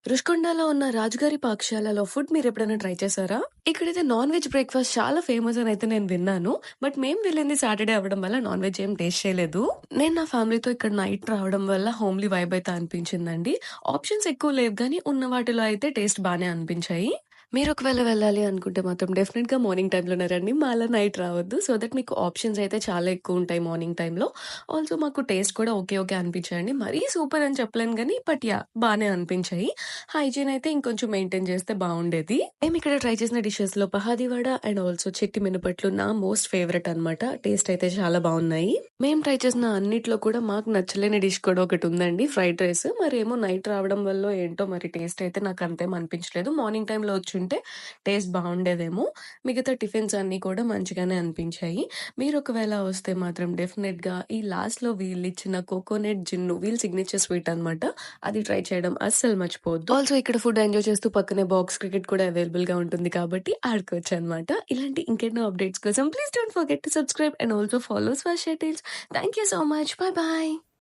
రుషికొండలో ఉన్న రాజుగారి పాకశాలలో ఫుడ్ మీరెప్పుడైనా ట్రై చేశారా? ఇక్కడైతే నాన్ వెజ్ బ్రేక్‌ఫాస్ట్ చాలా ఫేమస్ అనైతే నేను విన్నాను. బట్ మేము వెళ్ళింది సాటర్‌డే అవ్వడం వల్ల నాన్ వెజ్ ఏం టేస్ట్ చేయలేదు. నేను నా ఫ్యామిలీతో ఇక్కడ నైట్ రావడం వల్ల హోమ్లీ వైబ్ అయితే అనిపించిందండి. ఆప్షన్స్ ఎక్కువ లేవు గానీ ఉన్న వాటిలో అయితే టేస్ట్ బానే అనిపించాయి. మీరు ఒకవేళ వెళ్ళాలి అనుకుంటే మాత్రం డెఫినిట్‌గా మార్నింగ్ టైమ్‌లోనే రండి. మాలా నైట్ రావద్దు. సో దట్ మీకు ఆప్షన్స్ అయితే చాలా ఎక్కువుంటాయి మార్నింగ్ టైమ్‌లో. ఆల్సో మాకు టేస్ట్ కూడా ఓకే. ఓకే అనిపించాయండి. మరీ సూపర్ అని చెప్పలేను గానీ, బట్ యాహ్! బానే అనిపించాయి. హైజీన్ అయితే ఇంకొంచెం మెయింటైన్ చేస్తే బావుండేది. మేమిక్కడ ట్రై చేసిన డిషెస్‌లో పహాదీ వడ అండ్ ఆల్సో చిట్టి మినపట్లు నా మోస్ట్ ఫేవరెట్ అనమాట. టేస్ట్ అయితే చాలా బావున్నాయి. మేము ట్రై చేసిన అన్నిట్లో కూడా మాకు నచ్చలేని డిష్ కూడా ఒకటుందండి. Fried rice. మరేమో నైట్ రావడం వల్లో ఏంటో మరి టేస్ట్ అయితే నాకంతేం అనిపించలేదు. మార్నింగ్ టైమ్‌లో వచ్చుంటే టేస్ట్ బావుండేదేమో. మిగతా టిఫిన్స్ అన్నీ కూడా మంచిగానే అనిపించాయి. మీరొకవేళ వస్తే మాత్రం డెఫినెట్‌గా ఈ లాస్ట్‌లో వీళ్ళిచ్చిన కోకోనట్ జిన్ను వీళ్ళ సిగ్నేచర్ స్వీట్ అనమాట. అది ట్రై చేయడం అస్సలు మర్చిపోవద్దు. ఆల్సో ఇక్కడ ఫుడ్ ఎంజాయ్ చేస్తూ పక్కనే బాక్స్ క్రికెట్ కూడా అవైలబుల్‌గా ఉంటుంది కాబట్టి ఆడుకోవచ్చనమాట. ఇలాంటి ఇంకెన్నో అప్డేట్స్ కోసం please don't forget to subscribe and also follow Swasha tales. Thank you so much. Bye by.